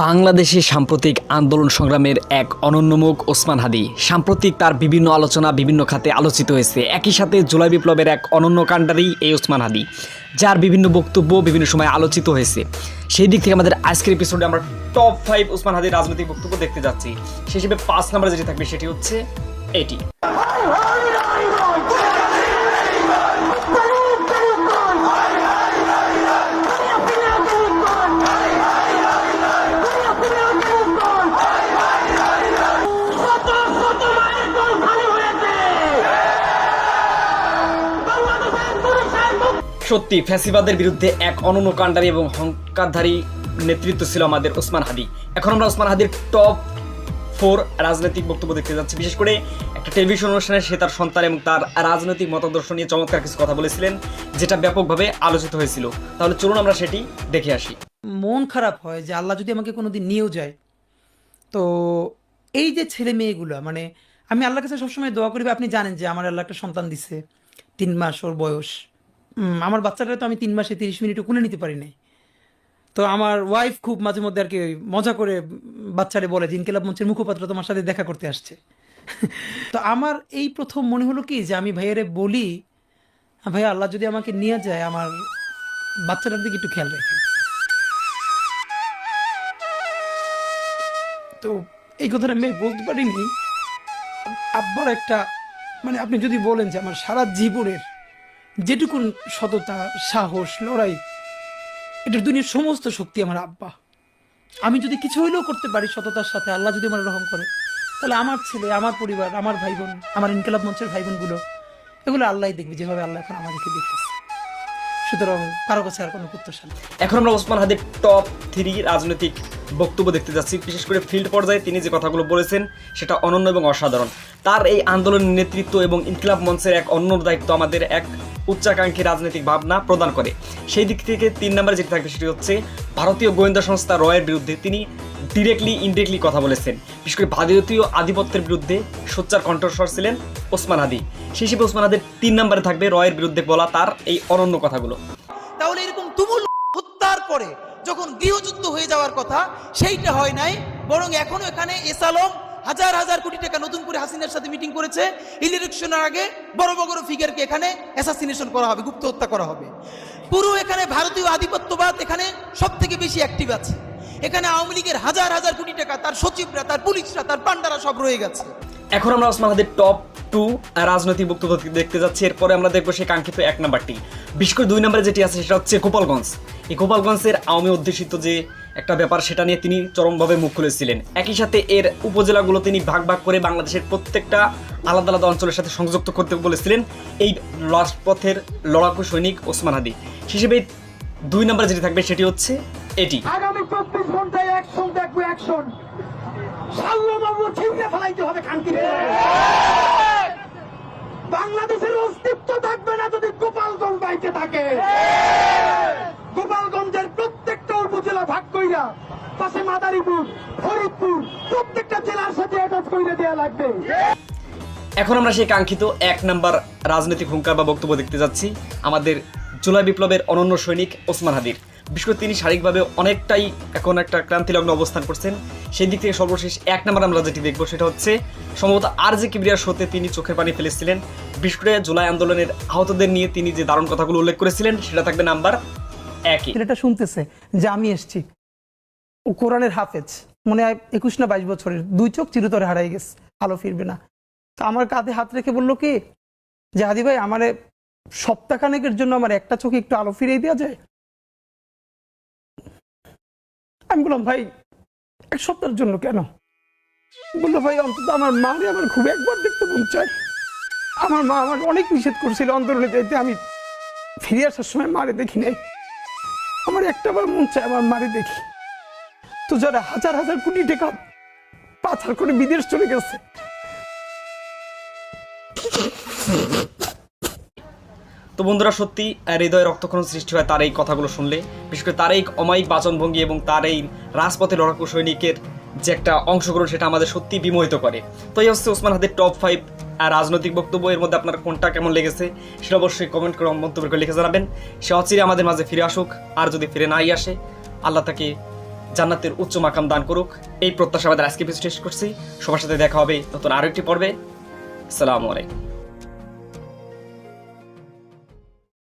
বাংলাদেশের সাম্প্রতিক আন্দোলন সংগ্রামের এক অনন্য মুখ ওসমান হাদি। সাম্প্রতিক তার বিভিন্ন আলোচনা বিভিন্ন খাতে আলোচিত হয়েছে। একই সাথে জুলাই বিপ্লবের এক অনন্য কাণ্ডারি এই ওসমান হাদি, যার বিভিন্ন বক্তব্য বিভিন্ন সময় আলোচিত হয়েছে। সেই দিক থেকে আমাদের আজকের এপিসোডে আমরা টপ 5 ওসমান হাদির রাজনৈতিক বক্তব্য দেখতে যাচ্ছি। সেই হিসেবে 5 নম্বরে যেটি থাকবে সেটি হচ্ছে এটি। সত্যি ফ্যাসিবাদের বিরুদ্ধে এক অনন্য কাণ্ডারী এবং হংকারধারী নেতৃত্ব ছিল আমাদের ওসমান হাদি। এখন আমরা ওসমান হাদির টপ 4 রাজনৈতিক বক্তব্য দেখতে যাচ্ছি। বিশেষ করে একটা টেলিভিশন অনুষ্ঠানে সে তার সন্তান এবং তার রাজনৈতিক মতাদর্শ নিয়ে চমৎকার কিছু কথা বলেছিলেন, যেটা ব্যাপকভাবে আলোচিত হয়েছিল। তাহলে চলুন আমরা সেটি দেখে আসি। মন খারাপ হয় যে আল্লাহ যদি আমাকে কোনোদিন নিয়েও যায়, তো এই যে ছেলে মেয়েগুলো, মানে আমি আল্লাহর কাছে সবসময় দোয়া করি। আপনি জানেন যে আমার আল্লাহ একটা সন্তান দিছে, 3 মাস ওর বয়স। আমার বাচ্চাটা তো আমি 3 মাসে 30 মিনিটও কোলে নিতে পারি নাই। তো আমার ওয়াইফ খুব মাঝে মধ্যে আর কি মজা করে বাচ্চারে বলে যে ইনকিলাব মঞ্চের মুখপাত্র তোমার সাথে দেখা করতে আসছে। তো আমার এই প্রথম মনে হলো কি যে আমি ভাইয়ারে বলি, ভাইয়া আল্লাহ যদি আমাকে নিয়ে যায় আমার বাচ্চাটার দিকে একটু খেয়াল রাখেন। তো এই কথাটা আমি বলতে পারিনি। আব্বার একটা, মানে আপনি যদি বলেন যে আমার সারা জীবনের যেটুকুন সততা, সাহস, লড়াই, এটার দুনিয়ার সমস্ত শক্তি আমার আব্বা। আমি যদি কিছু হইলেও করতে পারি সততার সাথে, আল্লাহ যদি আমার রহম করে, তাহলে আমার ছেলে, আমার পরিবার, আমার ভাই বোন, আমার ইনকিলাব মঞ্চের ভাই বোনগুলো, এগুলো আল্লাহই দেখবে যেভাবে আল্লাহ এখন আমাদেরকে দেখতেছে। সুতরাং কারো কাছে আর কোনো প্রত্যাশা নেই। এখন আমরা ওসমান হাদির টপ 3 রাজনৈতিক বক্তব্য দেখতে যাচ্ছি। বিশেষ করে ফিল্ড পর্যায়ে তিনি যে কথাগুলো বলেছেন সেটা অনন্য এবং অসাধারণ। তার এই আন্দোলনের নেতৃত্ব এবং ইনকিলাব মঞ্চের এক অন্য দায়িত্ব আমাদের এক উচ্চাকাঙ্ক্ষী রাজনৈতিক ভাবনা প্রদান করে। সেই দিক থেকে 3 নম্বরে যেটি থাকবে সেটি হচ্ছে ভারতীয় গোয়েন্দা সংস্থা রয়ের বিরুদ্ধে তিনি ডিরেক্টলি ইনডিরেক্টলি কথা বলেছেন। বিশেষ করে ভারতীয় আধিপত্যের বিরুদ্ধে সোচ্চার কণ্ঠস্বর ছিলেন ওসমান হাদি। সেই হিসেবে ওসমান হাদির 3 নম্বরে থাকবে রয়ের বিরুদ্ধে বলা তার এই অনন্য কথাগুলো। তাহলে এরকম তুমুল হত্যার পরে যখন গৃহযুদ্ধ হয়ে যাওয়ার কথা সেইটা হয় নাই, বরং এখনো এখানে এসালম হাজার হাজার কোটি টাকা নতুন করে হাসিনার সাথে মিটিং করেছে। ইলেকশনের আগে বড় বড় ফিগারকে এখানে অ্যাসাসিনেশন করা হবে, গুপ্ত হত্যা করা হবে। পুরো এখানে ভারতীয় আধিপত্যবাদ এখানে সব থেকে বেশি অ্যাক্টিভ আছে। এখানে আওয়ামী লীগের হাজার হাজার কোটি টাকা, তার সচিবরা, তার পুলিশরা, তার পান্ডারা সব রয়ে গেছে। এখন আমরা ওসমান হাদির টপ 2 রাজনৈতিক বক্তব্য দেখতে যাচ্ছি। এরপরে আমরা দেখবো সেই কাঙ্ক্ষিত 1 নাম্বারটি। বিশেষ করে 2 নম্বরে যেটি আছে সেটা হচ্ছে গোপালগঞ্জ। এই গোপালগঞ্জের আওয়ামী অধ্যুষিত যে একটা ব্যাপার, সেটা নিয়ে তিনি চরমভাবে মুখ খুলেছিলেন। একই সাথে এর উপজেলাগুলো তিনি ভাগ ভাগ করে বাংলাদেশের প্রত্যেকটা আলাদা আলাদা অঞ্চলের সাথে সংযুক্ত করতে বলেছিলেন এই রাজপথের লড়াকু সৈনিক ওসমান হাদি। হিসেবে 2 নম্বরে যেটি থাকবে সেটি হচ্ছে এটি। আগামী 24 ঘন্টায় অ্যাকশন দেখবো, অ্যাকশন ফেলাইতে হবে। বাংলাদেশের অস্তিত্ব থাকবে না যদি গোপালগঞ্জ বাইতে থাকে। গোপালগঞ্জের প্রত্যেকটা উপজেলা ভাগ কইরা পাশে মাদারীপুর, ফরিদপুর, প্রত্যেকটা জেলার সাথে অ্যাটাচ করে দেওয়া লাগবে। এখন আমরা সেই কাঙ্ক্ষিত 1 নাম্বার রাজনৈতিক হুঙ্কার বা বক্তব্য দেখতে যাচ্ছি আমাদের জুলাই বিপ্লবের অনন্য সৈনিক ওসমান হাদির। বিশেষ করে তিনি শারীরিকভাবে অনেকটাই এখন একটা ক্লান্তিলগ্ন অবস্থান করছেন। সেই দিক থেকে সর্বশেষ 1 নাম্বার আমরা যেটি দেখবো সেটা হচ্ছে সম্ভবত RJ কিবরিয়ার শোতে তিনি চোখের পানি ফেলেছিলেন। বিশেষ করে জুলাই আন্দোলনের আহতদের নিয়ে তিনি যে দারুণ কথাগুলো উল্লেখ করেছিলেন সেটা থাকবে নাম্বার 1। ছেলেটা শুনতেছে যে আমি এসছি, ও কোরআনের হাফেজ, মনে হয় 21 না 22 বছরের, 2 চোখ চিরতরে হারাই গেছে, আলো ফিরবে না। তো আমার কাঁধে হাত রেখে বললো কি যে হাদি ভাই, আমারে সপ্তাহখানেকের জন্য আমার একটা চোখে একটু আলো ফিরিয়ে দেওয়া যায়। আমি বললাম ভাই 1 সপ্তাহের জন্য কেন? বললো ভাই অন্তত আমার মারে আমার খুব একবার দেখতে মন চায়। আমার মা আমার অনেক নিষেধ করছিল আন্দোলনে যাইতে, আমি ফিরে আসার সময় মারে দেখি নাই। আমার একটাবার মন চায় আমার মারে দেখি। তো যারা হাজার হাজার কোটি টাকা পাচার করে বিদেশ চলে গেছে, তো বন্ধুরা, সত্যি হৃদয়ে রক্তক্ষরণ সৃষ্টি হয় তার এই কথাগুলো শুনলে। বিশেষ করে তার এই অমায়িক বাচনভঙ্গি এবং তার এই রাজপথে লড়াকু সৈনিকের যে একটা অংশগ্রহণ, সেটা আমাদের সত্যি বিমোহিত করে। তো এই হচ্ছে ওসমান হাদির টপ 5 রাজনৈতিক বক্তব্য। এর মধ্যে আপনার কোনটা কেমন লেগেছে সেটা অবশ্যই কমেন্ট করে মন্তব্য করে লিখে জানাবেন। সে অচিরে আমাদের মাঝে ফিরে আসুক, আর যদি ফিরে নাই আসে আল্লাহ তাকে জান্নাতের উচ্চ মাকাম দান করুক। এই প্রত্যাশা আমাদের আজকে এপিসোড শেষ করছি। সবার সাথে দেখা হবে নতুন আরো একটি পর্বে। আসসালামু আলাইকুম।